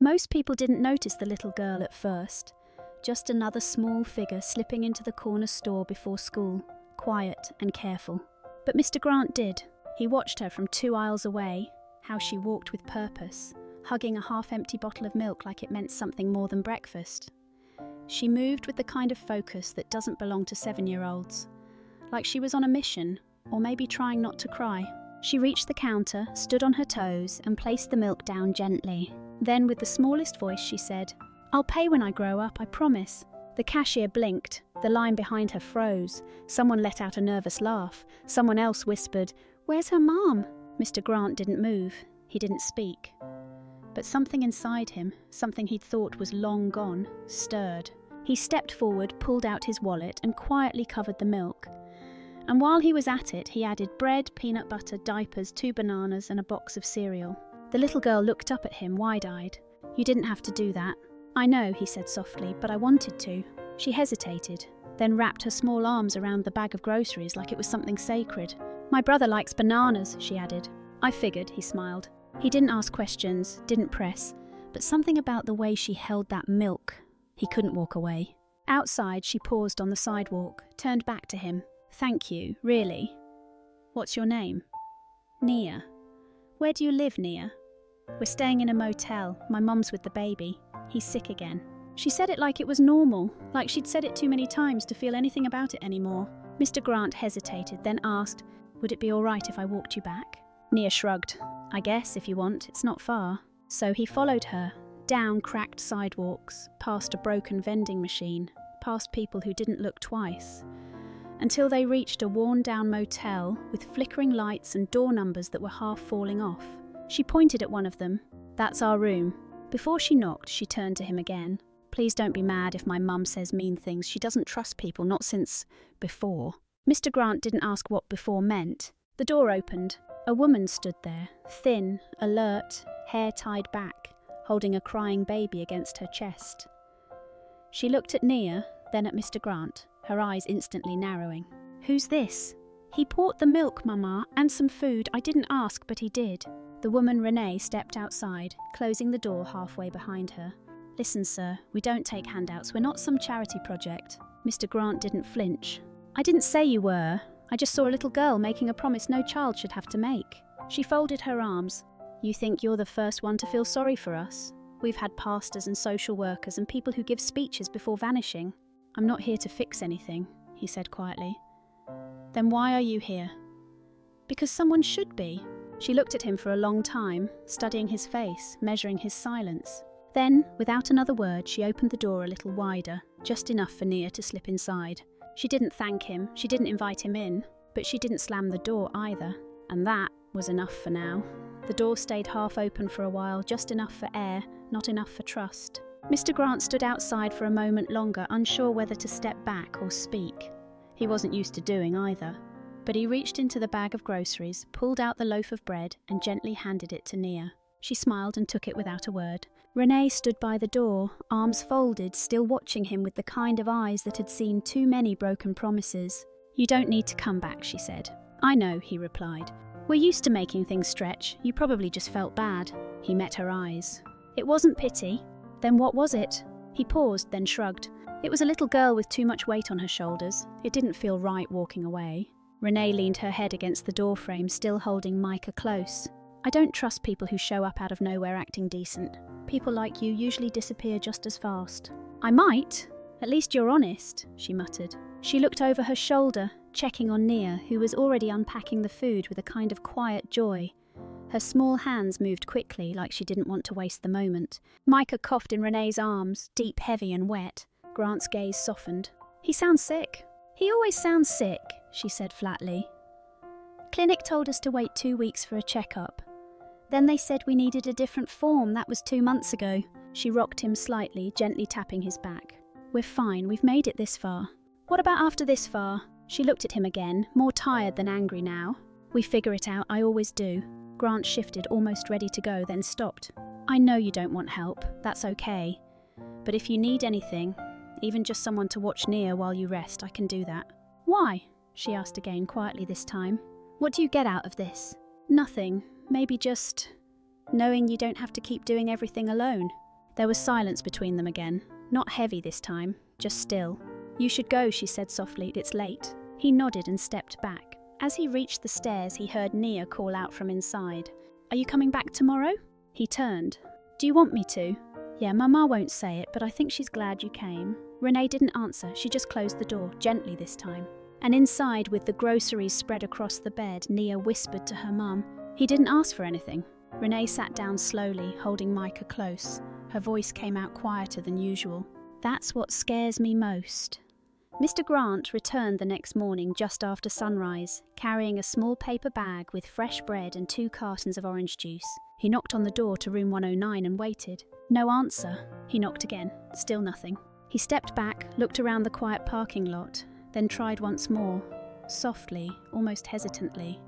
Most people didn't notice the little girl at first. Just another small figure slipping into the corner store before school, quiet and careful. But Mr. Grant did. He watched her from 2 aisles away, how she walked with purpose, hugging a half-empty bottle of milk like it meant something more than breakfast. She moved with the kind of focus that doesn't belong to 7-year-olds, like she was on a mission, or maybe trying not to cry. She reached the counter, stood on her toes, and placed the milk down gently. Then, with the smallest voice, she said, "I'll pay when I grow up, I promise." The cashier blinked. The line behind her froze. Someone let out a nervous laugh. Someone else whispered, "Where's her mom?" Mr. Grant didn't move. He didn't speak. But something inside him, something he'd thought was long gone, stirred. He stepped forward, pulled out his wallet, and quietly covered the milk. And while he was at it, he added bread, peanut butter, diapers, 2 bananas, and a box of cereal. The little girl looked up at him, wide-eyed. "You didn't have to do that." "I know," he said softly, "but I wanted to." She hesitated, then wrapped her small arms around the bag of groceries like it was something sacred. "My brother likes bananas," she added. "I figured," he smiled. He didn't ask questions, didn't press, but something about the way she held that milk. He couldn't walk away. Outside, she paused on the sidewalk, turned back to him. "Thank you, really." "What's your name?" "Nia." "Where do you live, Nia?" "We're staying in a motel. My mum's with the baby. He's sick again." She said it like it was normal, like she'd said it too many times to feel anything about it anymore. Mr. Grant hesitated, then asked, "Would it be all right if I walked you back?" Nia shrugged. "I guess, if you want, it's not far." So he followed her, down cracked sidewalks, past a broken vending machine, past people who didn't look twice, until they reached a worn-down motel with flickering lights and door numbers that were half falling off. She pointed at one of them. "That's our room." Before she knocked, she turned to him again. "Please don't be mad if my mum says mean things. She doesn't trust people, not since before." Mr. Grant didn't ask what before meant. The door opened. A woman stood there, thin, alert, hair tied back, holding a crying baby against her chest. She looked at Nia, then at Mr. Grant, her eyes instantly narrowing. "Who's this?" "He brought the milk, Mama, and some food. I didn't ask, but he did." The woman Renee stepped outside, closing the door halfway behind her. "Listen, sir, we don't take handouts. We're not some charity project." Mr. Grant didn't flinch. "I didn't say you were. I just saw a little girl making a promise no child should have to make." She folded her arms. "You think you're the first one to feel sorry for us? We've had pastors and social workers and people who give speeches before vanishing." "I'm not here to fix anything," he said quietly. "Then why are you here?" "Because someone should be." She looked at him for a long time, studying his face, measuring his silence. Then, without another word, she opened the door a little wider, just enough for Nia to slip inside. She didn't thank him, she didn't invite him in, but she didn't slam the door either. And that was enough for now. The door stayed half open for a while, just enough for air, not enough for trust. Mr. Grant stood outside for a moment longer, unsure whether to step back or speak. He wasn't used to doing either. But he reached into the bag of groceries, pulled out the loaf of bread, and gently handed it to Nia. She smiled and took it without a word. Renee stood by the door, arms folded, still watching him with the kind of eyes that had seen too many broken promises. "You don't need to come back," she said. "I know," he replied. "We're used to making things stretch. You probably just felt bad." He met her eyes. "It wasn't pity." "Then what was it?" He paused, then shrugged. "It was a little girl with too much weight on her shoulders. It didn't feel right walking away." Renee leaned her head against the doorframe, still holding Micah close. "I don't trust people who show up out of nowhere acting decent. People like you usually disappear just as fast." "I might. At least you're honest," she muttered. She looked over her shoulder, checking on Nia, who was already unpacking the food with a kind of quiet joy. Her small hands moved quickly, like she didn't want to waste the moment. Micah coughed in Renee's arms, deep, heavy and wet. Grant's gaze softened. "He sounds sick." "He always sounds sick," she said flatly. "Clinic told us to wait 2 weeks for a checkup. Then they said we needed a different form. That was 2 months ago." She rocked him slightly, gently tapping his back. "We're fine. We've made it this far." "What about after this far?" She looked at him again, more tired than angry now. "We figure it out. I always do." Grant shifted, almost ready to go, then stopped. "I know you don't want help. That's okay. But if you need anything, even just someone to watch Nia while you rest, I can do that." "Why?" she asked again, quietly this time. "What do you get out of this?" "Nothing. Maybe just knowing you don't have to keep doing everything alone." There was silence between them again. Not heavy this time, just still. "You should go," she said softly. "It's late." He nodded and stepped back. As he reached the stairs, he heard Nia call out from inside. "Are you coming back tomorrow?" He turned. "Do you want me to?" "Yeah, Mama won't say it, but I think she's glad you came." Renee didn't answer. She just closed the door, gently this time. And inside, with the groceries spread across the bed, Nia whispered to her mum, "He didn't ask for anything." Renee sat down slowly, holding Micah close. Her voice came out quieter than usual. "That's what scares me most." Mr. Grant returned the next morning just after sunrise, carrying a small paper bag with fresh bread and 2 cartons of orange juice. He knocked on the door to room 109 and waited. No answer. He knocked again. Still nothing. He stepped back, looked around the quiet parking lot, then tried once more, softly, almost hesitantly.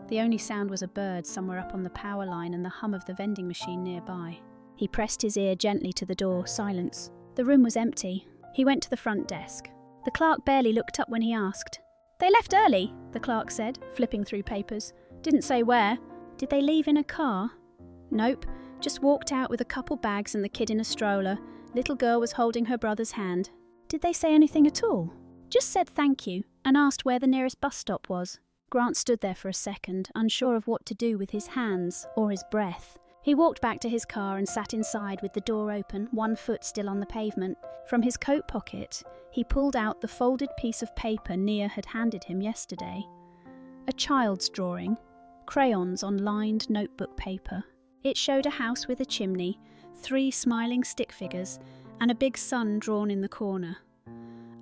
The only sound was a bird somewhere up on the power line and the hum of the vending machine nearby. He pressed his ear gently to the door. Silence. The room was empty. He went to the front desk. The clerk barely looked up when he asked. "They left early," the clerk said, flipping through papers. "Didn't say where." "Did they leave in a car?" "Nope. Just walked out with a couple bags and the kid in a stroller. Little girl was holding her brother's hand." "Did they say anything at all?" "Just said thank you and asked where the nearest bus stop was." Grant stood there for a second, unsure of what to do with his hands or his breath. He walked back to his car and sat inside with the door open, one foot still on the pavement. From his coat pocket, he pulled out the folded piece of paper Nia had handed him yesterday. A child's drawing, crayons on lined notebook paper. It showed a house with a chimney, 3 smiling stick figures, and a big sun drawn in the corner.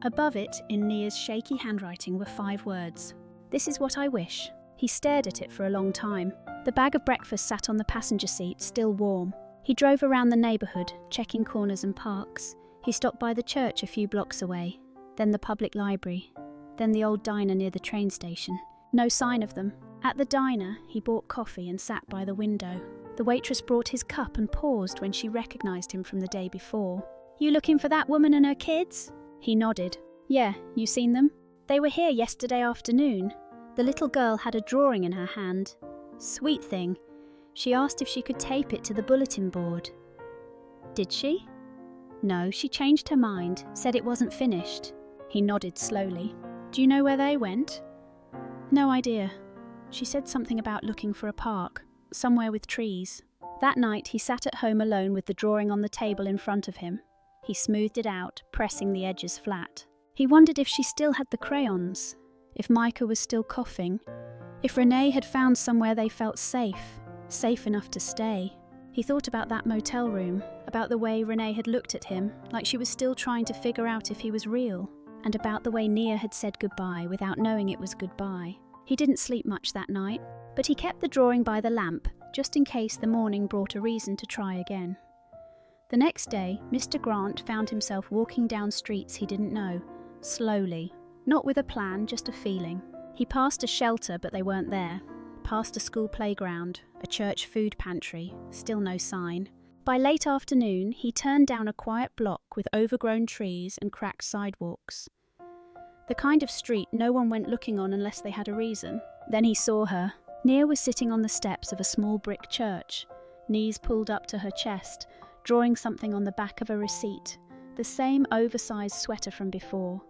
Above it, in Nia's shaky handwriting, were 5 words. "This is what I wish." He stared at it for a long time. The bag of breakfast sat on the passenger seat, still warm. He drove around the neighbourhood, checking corners and parks. He stopped by the church a few blocks away, then the public library, then the old diner near the train station. No sign of them. At the diner, he bought coffee and sat by the window. The waitress brought his cup and paused when she recognised him from the day before. "You looking for that woman and her kids?" He nodded. "Yeah, you seen them? They were here yesterday afternoon. The little girl had a drawing in her hand. Sweet thing. She asked if she could tape it to the bulletin board." "Did she?" "No, she changed her mind, said it wasn't finished." He nodded slowly. "Do you know where they went?" "No idea. She said something about looking for a park, somewhere with trees." That night he sat at home alone with the drawing on the table in front of him. He smoothed it out, pressing the edges flat. He wondered if she still had the crayons, if Micah was still coughing, if Renee had found somewhere they felt safe enough to stay. He thought about that motel room, about the way Renee had looked at him, like she was still trying to figure out if he was real, and about the way Nia had said goodbye without knowing it was goodbye. He didn't sleep much that night, but he kept the drawing by the lamp, just in case the morning brought a reason to try again. The next day, Mr. Grant found himself walking down streets he didn't know, slowly, not with a plan, just a feeling. He passed a shelter, but they weren't there. Past a school playground, a church food pantry, still no sign. By late afternoon, he turned down a quiet block with overgrown trees and cracked sidewalks. The kind of street no one went looking on unless they had a reason. Then he saw her. Nia was sitting on the steps of a small brick church, knees pulled up to her chest, drawing something on the back of a receipt, the same oversized sweater from before,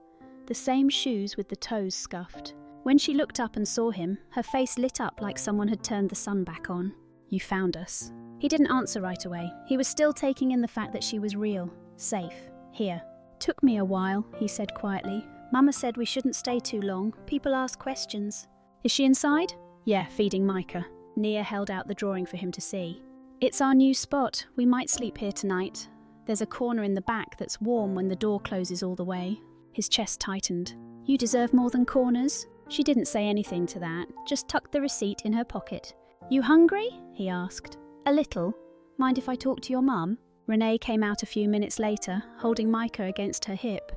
the same shoes with the toes scuffed. When she looked up and saw him, her face lit up like someone had turned the sun back on. "You found us." He didn't answer right away. He was still taking in the fact that she was real, safe, here. "Took me a while," he said quietly. "Mama said we shouldn't stay too long. People ask questions." "Is she inside?" "Yeah, feeding Micah." Nia held out the drawing for him to see. "It's our new spot. We might sleep here tonight. There's a corner in the back that's warm when the door closes all the way." His chest tightened. "You deserve more than corners." She didn't say anything to that, just tucked the receipt in her pocket. "You hungry?" he asked. "A little. Mind if I talk to your mum?" Renee came out a few minutes later, holding Micah against her hip.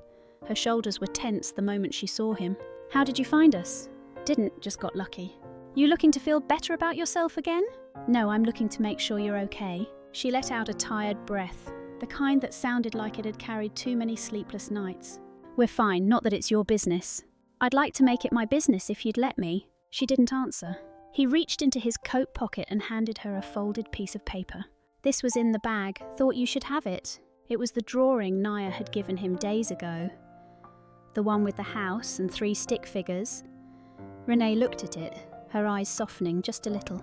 Her shoulders were tense the moment she saw him. "How did you find us?" "Didn't, just got lucky." "You looking to feel better about yourself again?" "No, I'm looking to make sure you're okay." She let out a tired breath, the kind that sounded like it had carried too many sleepless nights. "We're fine, not that it's your business." "I'd like to make it my business if you'd let me." She didn't answer. He reached into his coat pocket and handed her a folded piece of paper. This was in the bag. Thought you should have it. It was the drawing Naya had given him days ago. The one with the house and 3 stick figures. Renee looked at it, her eyes softening just a little.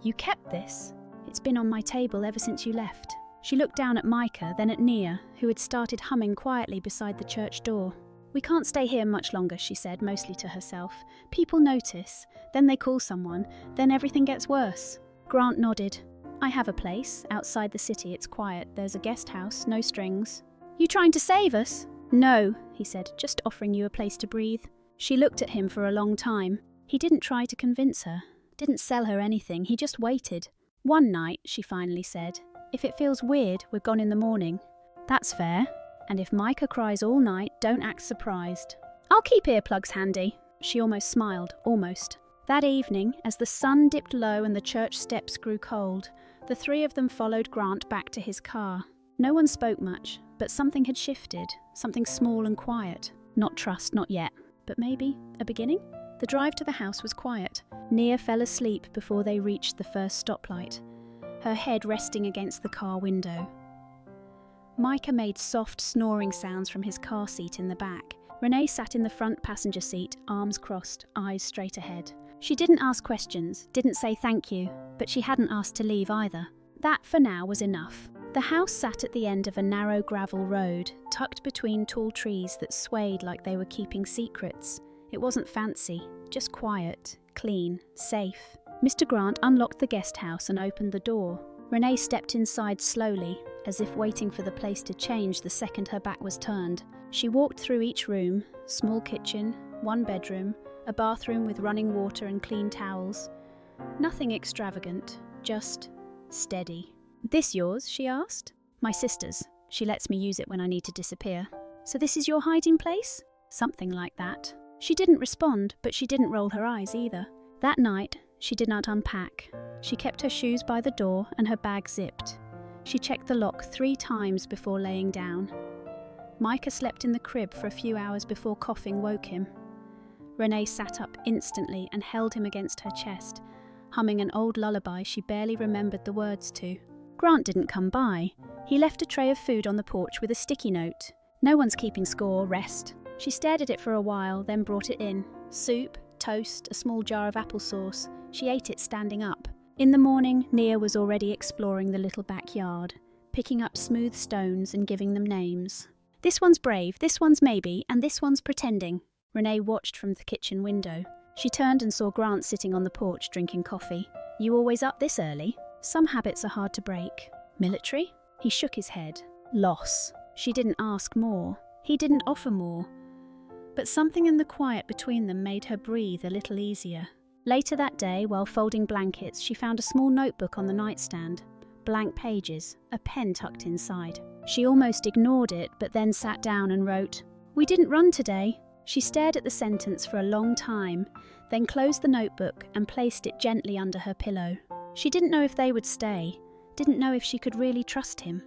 You kept this? It's been on my table ever since you left. She looked down at Micah, then at Nia, who had started humming quietly beside the church door. We can't stay here much longer, she said, mostly to herself. People notice, then they call someone, then everything gets worse. Grant nodded. I have a place. Outside the city it's quiet. There's a guest house, no strings. You trying to save us? No, he said, just offering you a place to breathe. She looked at him for a long time. He didn't try to convince her, didn't sell her anything, he just waited. One night, she finally said, if it feels weird, we're gone in the morning. That's fair. And if Micah cries all night, don't act surprised. I'll keep earplugs handy. She almost smiled, almost. That evening, as the sun dipped low and the church steps grew cold, the 3 of them followed Grant back to his car. No one spoke much, but something had shifted, something small and quiet. Not trust, not yet, but maybe a beginning? The drive to the house was quiet. Nia fell asleep before they reached the first stoplight, her head resting against the car window. Micah made soft snoring sounds from his car seat in the back. Renee sat in the front passenger seat, arms crossed, eyes straight ahead. She didn't ask questions, didn't say thank you, but she hadn't asked to leave either. That, for now, was enough. The house sat at the end of a narrow gravel road, tucked between tall trees that swayed like they were keeping secrets. It wasn't fancy, just quiet, clean, safe. Mr. Grant unlocked the guest house and opened the door. Renee stepped inside slowly, as if waiting for the place to change the second her back was turned. She walked through each room, small kitchen, 1 bedroom, a bathroom with running water and clean towels. Nothing extravagant, just steady. This yours? She asked. My sister's. She lets me use it when I need to disappear. So this is your hiding place? Something like that. She didn't respond, but she didn't roll her eyes either. That night, she did not unpack. She kept her shoes by the door and her bag zipped. She checked the lock 3 times before laying down. Micah slept in the crib for a few hours before coughing woke him. Renee sat up instantly and held him against her chest, humming an old lullaby she barely remembered the words to. Grant didn't come by. He left a tray of food on the porch with a sticky note. No one's keeping score, rest. She stared at it for a while, then brought it in. Soup, toast, a small jar of applesauce. She ate it standing up. In the morning, Nia was already exploring the little backyard, picking up smooth stones and giving them names. This one's brave, this one's maybe, and this one's pretending. Renee watched from the kitchen window. She turned and saw Grant sitting on the porch drinking coffee. You always up this early? Some habits are hard to break. Military? He shook his head. Loss. She didn't ask more. He didn't offer more. But something in the quiet between them made her breathe a little easier. Later that day, while folding blankets, she found a small notebook on the nightstand. Blank pages, a pen tucked inside. She almost ignored it, but then sat down and wrote, We didn't run today. She stared at the sentence for a long time, then closed the notebook and placed it gently under her pillow. She didn't know if they would stay, didn't know if she could really trust him.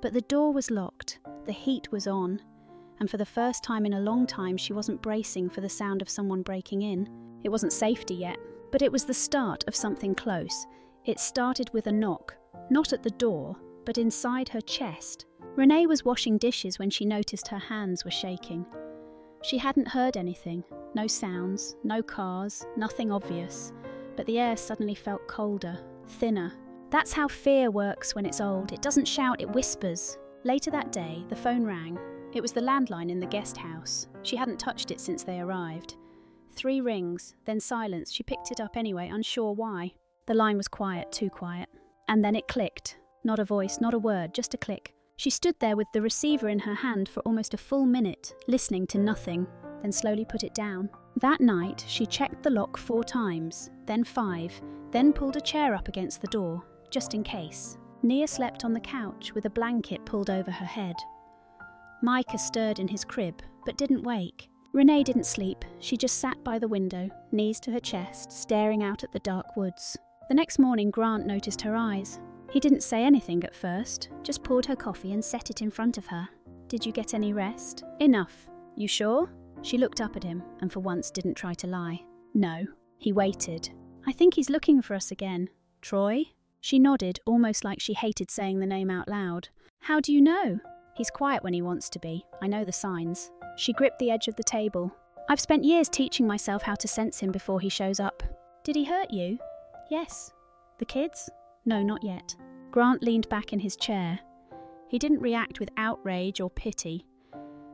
But the door was locked, the heat was on, and for the first time in a long time she wasn't bracing for the sound of someone breaking in. It wasn't safety yet, but it was the start of something close. It started with a knock, not at the door, but inside her chest. Renee was washing dishes when she noticed her hands were shaking. She hadn't heard anything, no sounds, no cars, nothing obvious, but the air suddenly felt colder, thinner. That's how fear works when it's old. It doesn't shout, it whispers. Later that day, the phone rang. It was the landline in the guest house. She hadn't touched it since they arrived. 3 rings, then silence. She picked it up anyway, unsure why. The line was quiet, too quiet. And then it clicked. Not a voice, not a word, just a click. She stood there with the receiver in her hand for almost a full minute, listening to nothing, then slowly put it down. That night, she checked the lock 4 times, then 5, then pulled a chair up against the door, just in case. Nia slept on the couch with a blanket pulled over her head. Micah stirred in his crib, but didn't wake. Renee didn't sleep. She just sat by the window, knees to her chest, staring out at the dark woods. The next morning, Grant noticed her eyes. He didn't say anything at first, just poured her coffee and set it in front of her. Did you get any rest? Enough. You sure? She looked up at him, and for once didn't try to lie. No. He waited. I think he's looking for us again. Troy? She nodded, almost like she hated saying the name out loud. How do you know? He's quiet when he wants to be. I know the signs. She gripped the edge of the table. I've spent years teaching myself how to sense him before he shows up. Did he hurt you? Yes. The kids? No, not yet. Grant leaned back in his chair. He didn't react with outrage or pity.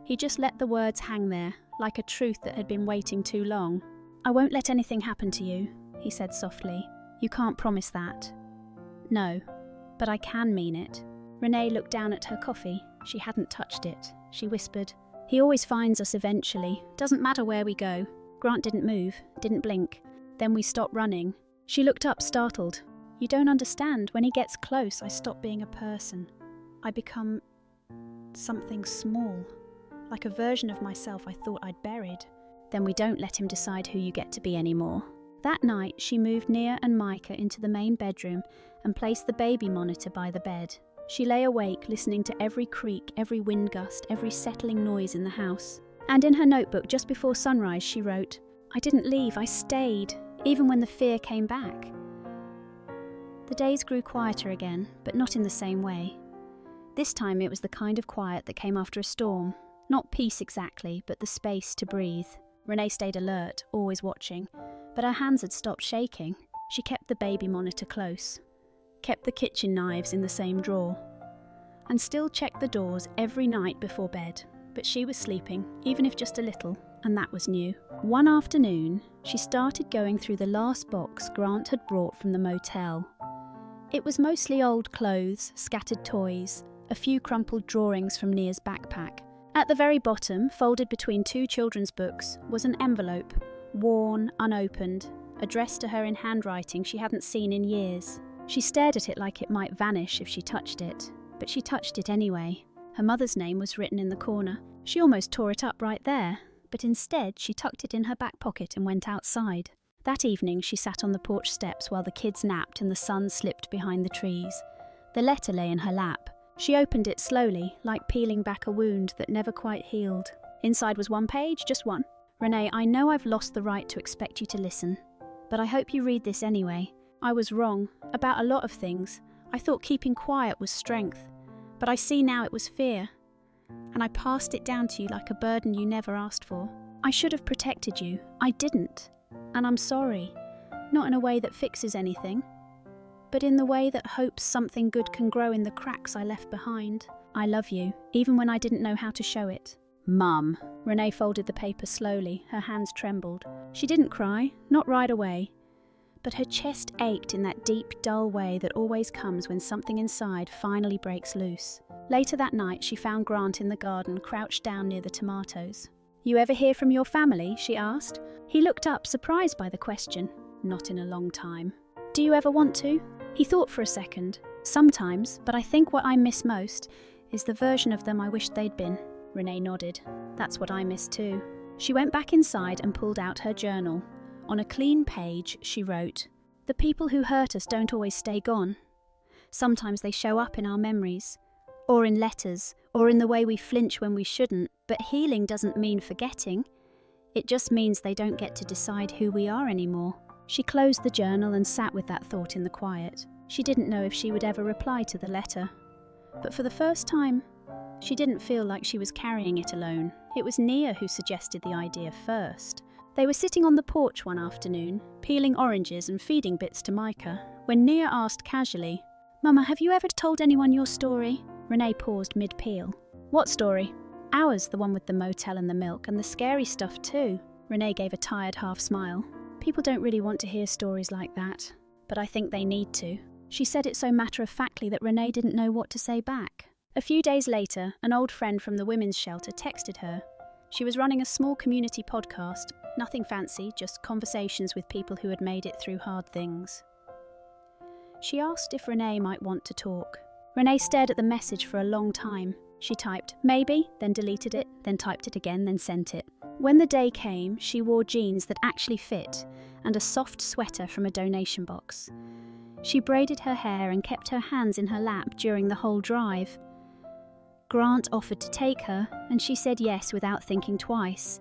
He just let the words hang there, like a truth that had been waiting too long. I won't let anything happen to you, he said softly. You can't promise that. No, but I can mean it. Renee looked down at her coffee. She hadn't touched it. She whispered, He always finds us eventually. Doesn't matter where we go. Grant didn't move, didn't blink. Then we stopped running. She looked up, startled. You don't understand. When he gets close, I stop being a person. I become something small, like a version of myself I thought I'd buried. Then we don't let him decide who you get to be anymore. That night, she moved Nia and Micah into the main bedroom and placed the baby monitor by the bed. She lay awake, listening to every creak, every wind gust, every settling noise in the house. And in her notebook, just before sunrise, she wrote, I didn't leave, I stayed, even when the fear came back. The days grew quieter again, but not in the same way. This time it was the kind of quiet that came after a storm. Not peace exactly, but the space to breathe. Renee stayed alert, always watching, but her hands had stopped shaking. She kept the baby monitor close, kept the kitchen knives in the same drawer, and still checked the doors every night before bed. But she was sleeping, even if just a little, and that was new. One afternoon, she started going through the last box Grant had brought from the motel. It was mostly old clothes, scattered toys, a few crumpled drawings from Nia's backpack. At the very bottom, folded between two children's books, was an envelope, worn, unopened, addressed to her in handwriting she hadn't seen in years. She stared at it like it might vanish if she touched it, but she touched it anyway. Her mother's name was written in the corner. She almost tore it up right there, but instead she tucked it in her back pocket and went outside. That evening she sat on the porch steps while the kids napped and the sun slipped behind the trees. The letter lay in her lap. She opened it slowly, like peeling back a wound that never quite healed. Inside was one page, just one. Renee, I know I've lost the right to expect you to listen, but I hope you read this anyway. I was wrong, about a lot of things. I thought keeping quiet was strength, but I see now it was fear. And I passed it down to you like a burden you never asked for. I should have protected you. I didn't. And I'm sorry. Not in a way that fixes anything, but in the way that hopes something good can grow in the cracks I left behind. I love you, even when I didn't know how to show it. Mum. Renee folded the paper slowly, her hands trembled. She didn't cry, not right away, but her chest ached in that deep, dull way that always comes when something inside finally breaks loose. Later that night, she found Grant in the garden, crouched down near the tomatoes. You ever hear from your family? She asked. He looked up, surprised by the question. Not in a long time. Do you ever want to? He thought for a second. Sometimes, but I think what I miss most is the version of them I wished they'd been. Renee nodded. That's what I miss too. She went back inside and pulled out her journal. On a clean page, she wrote, The people who hurt us don't always stay gone. Sometimes they show up in our memories, or in letters, or in the way we flinch when we shouldn't, but healing doesn't mean forgetting. It just means they don't get to decide who we are anymore. She closed the journal and sat with that thought in the quiet. She didn't know if she would ever reply to the letter. But for the first time, she didn't feel like she was carrying it alone. It was Nia who suggested the idea first. They were sitting on the porch one afternoon, peeling oranges and feeding bits to Micah, when Nia asked casually, Mama, have you ever told anyone your story? Renee paused mid-peel. What story? Ours, the one with the motel and the milk, and the scary stuff too. Renee gave a tired half smile. People don't really want to hear stories like that, but I think they need to. She said it so matter-of-factly that Renee didn't know what to say back. A few days later, an old friend from the women's shelter texted her. She was running a small community podcast, nothing fancy, just conversations with people who had made it through hard things. She asked if Renee might want to talk. Renee stared at the message for a long time. She typed, maybe, then deleted it, then typed it again, then sent it. When the day came, she wore jeans that actually fit and a soft sweater from a donation box. She braided her hair and kept her hands in her lap during the whole drive. Grant offered to take her, and she said yes without thinking twice.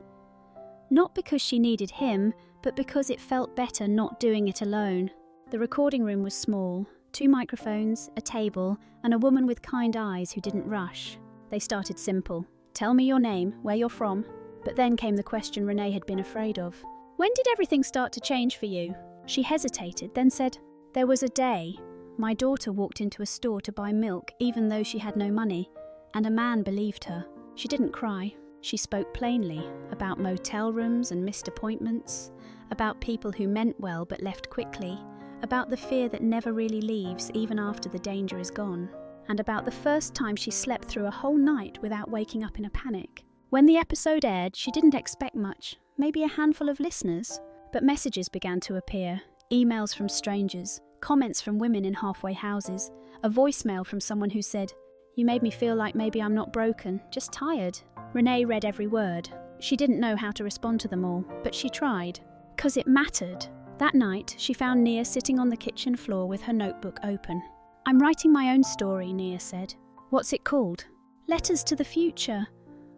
Not because she needed him, but because it felt better not doing it alone. The recording room was small, 2 microphones, a table, and a woman with kind eyes who didn't rush. They started simple. Tell me your name, where you're from. But then came the question Renee had been afraid of. When did everything start to change for you? She hesitated, then said, There was a day. My daughter walked into a store to buy milk even though she had no money, and a man believed her. She didn't cry. She spoke plainly about motel rooms and missed appointments, about people who meant well but left quickly, about the fear that never really leaves even after the danger is gone, and about the first time she slept through a whole night without waking up in a panic. When the episode aired, she didn't expect much, maybe a handful of listeners, but messages began to appear, emails from strangers, comments from women in halfway houses, a voicemail from someone who said, You made me feel like maybe I'm not broken, just tired. Renee read every word. She didn't know how to respond to them all, but she tried. 'Cause it mattered. That night, she found Nia sitting on the kitchen floor with her notebook open. I'm writing my own story, Nia said. What's it called? Letters to the Future.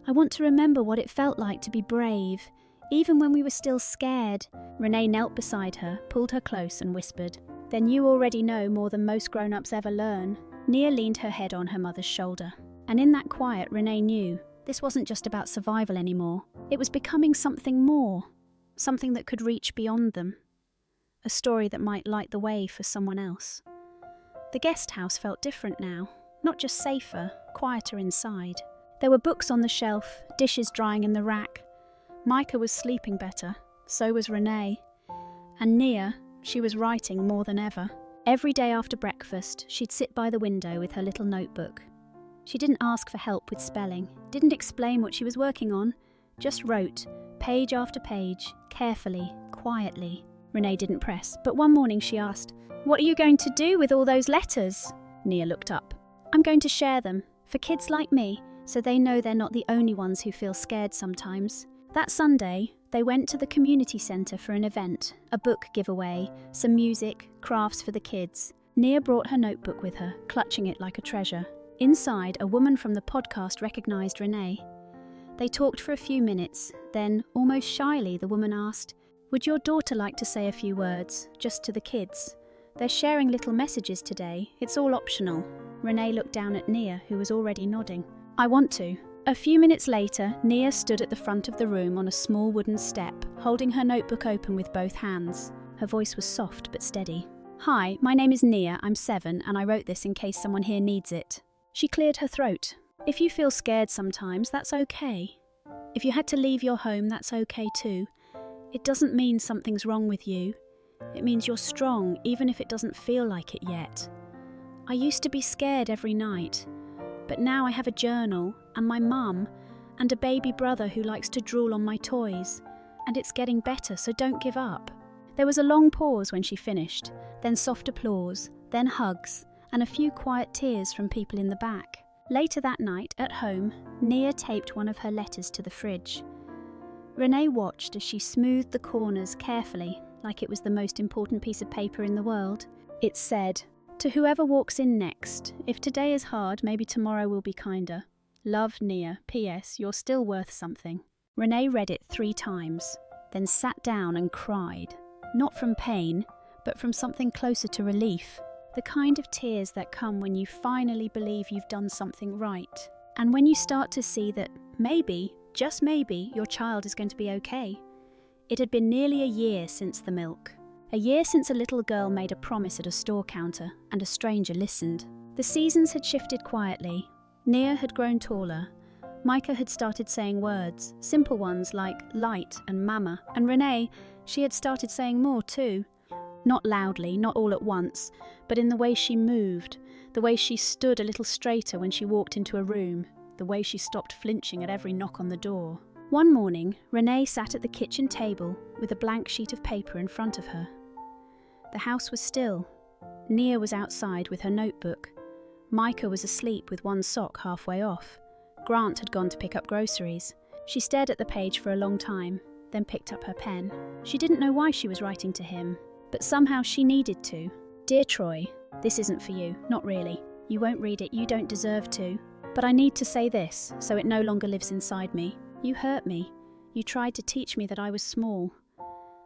I want to remember what it felt like to be brave, even when we were still scared. Renee knelt beside her, pulled her close and whispered, Then you already know more than most grown-ups ever learn. Nia leaned her head on her mother's shoulder. And in that quiet, Renee knew this wasn't just about survival anymore. It was becoming something more, something that could reach beyond them. A story that might light the way for someone else. The guest house felt different now, not just safer, quieter inside. There were books on the shelf, dishes drying in the rack. Micah was sleeping better, so was Renee. And Nia, she was writing more than ever. Every day after breakfast, she'd sit by the window with her little notebook. She didn't ask for help with spelling, didn't explain what she was working on, just wrote, page after page, carefully, quietly. Renee didn't press, but one morning she asked, What are you going to do with all those letters? Nia looked up. I'm going to share them, for kids like me, so they know they're not the only ones who feel scared sometimes. That Sunday, they went to the community centre for an event, a book giveaway, some music, crafts for the kids. Nia brought her notebook with her, clutching it like a treasure. Inside, a woman from the podcast recognised Renee. They talked for a few minutes, then, almost shyly, the woman asked, Would your daughter like to say a few words, just to the kids? They're sharing little messages today, it's all optional. Renee looked down at Nia, who was already nodding. I want to. A few minutes later, Nia stood at the front of the room on a small wooden step, holding her notebook open with both hands. Her voice was soft but steady. Hi, my name is Nia, I'm 7, and I wrote this in case someone here needs it. She cleared her throat. If you feel scared sometimes, that's okay. If you had to leave your home, that's okay too. It doesn't mean something's wrong with you. It means you're strong, even if it doesn't feel like it yet. I used to be scared every night, but now I have a journal, and my mum, and a baby brother who likes to drool on my toys, and it's getting better, so don't give up. There was a long pause when she finished, then soft applause, then hugs, and a few quiet tears from people in the back. Later that night, at home, Nia taped one of her letters to the fridge. Renee watched as she smoothed the corners carefully, like it was the most important piece of paper in the world. It said, To whoever walks in next, if today is hard, maybe tomorrow will be kinder. Love, Nia. P.S. You're still worth something. Renee read it 3 times, then sat down and cried. Not from pain, but from something closer to relief. The kind of tears that come when you finally believe you've done something right. And when you start to see that maybe, just maybe, your child is going to be okay. It had been nearly a year since the milk. A year since a little girl made a promise at a store counter, and a stranger listened. The seasons had shifted quietly. Nia had grown taller. Micah had started saying words, simple ones like light and mama, and Renee, she had started saying more too. Not loudly, not all at once, but in the way she moved, the way she stood a little straighter when she walked into a room, the way she stopped flinching at every knock on the door. One morning, Renee sat at the kitchen table with a blank sheet of paper in front of her. The house was still. Nia was outside with her notebook. Micah was asleep with one sock halfway off. Grant had gone to pick up groceries. She stared at the page for a long time, then picked up her pen. She didn't know why she was writing to him, but somehow she needed to. Dear Troy, this isn't for you, not really. You won't read it, you don't deserve to. But I need to say this, so it no longer lives inside me. You hurt me. You tried to teach me that I was small,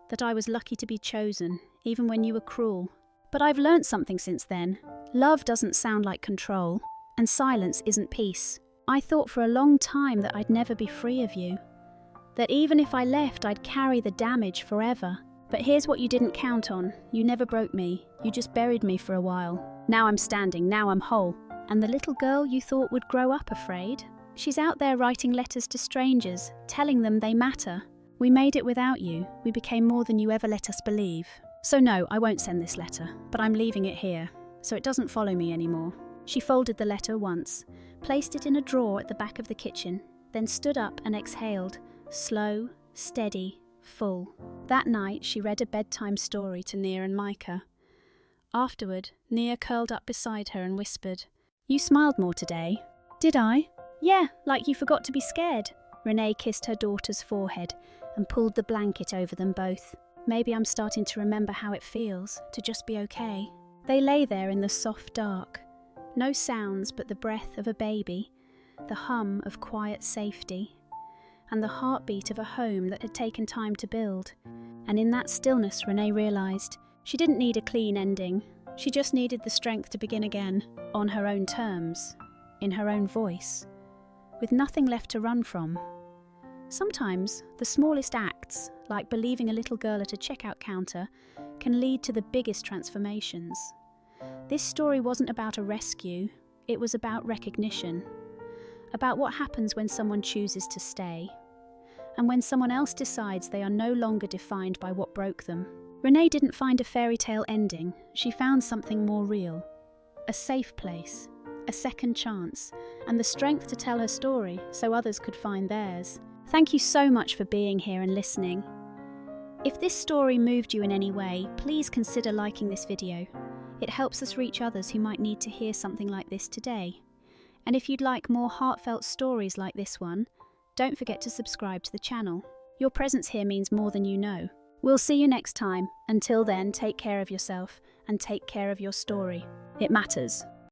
that I was lucky to be chosen, even when you were cruel. But I've learnt something since then. Love doesn't sound like control, and silence isn't peace. I thought for a long time that I'd never be free of you. That even if I left, I'd carry the damage forever. But here's what you didn't count on. You never broke me. You just buried me for a while. Now I'm standing, now I'm whole. And the little girl you thought would grow up afraid? She's out there writing letters to strangers, telling them they matter. We made it without you. We became more than you ever let us believe. So no, I won't send this letter, but I'm leaving it here, so it doesn't follow me anymore. She folded the letter once, placed it in a drawer at the back of the kitchen, then stood up and exhaled, slow, steady, full. That night she read a bedtime story to Nia and Micah. Afterward, Nia curled up beside her and whispered, "You smiled more today." "Did I?" "Yeah, like you forgot to be scared." Renee kissed her daughter's forehead and pulled the blanket over them both. "Maybe I'm starting to remember how it feels to just be okay." They lay there in the soft dark. No sounds but the breath of a baby, the hum of quiet safety, and the heartbeat of a home that had taken time to build. And in that stillness, Renee realised she didn't need a clean ending. She just needed the strength to begin again, on her own terms, in her own voice, with nothing left to run from. Sometimes the smallest acts, like believing a little girl at a checkout counter, can lead to the biggest transformations. This story wasn't about a rescue, it was about recognition, about what happens when someone chooses to stay, and when someone else decides they are no longer defined by what broke them. Renee didn't find a fairy tale ending, she found something more real. A safe place, a second chance, and the strength to tell her story so others could find theirs. Thank you so much for being here and listening. If this story moved you in any way, please consider liking this video. It helps us reach others who might need to hear something like this today. And if you'd like more heartfelt stories like this one, don't forget to subscribe to the channel. Your presence here means more than you know. We'll see you next time. Until then, take care of yourself and take care of your story. It matters.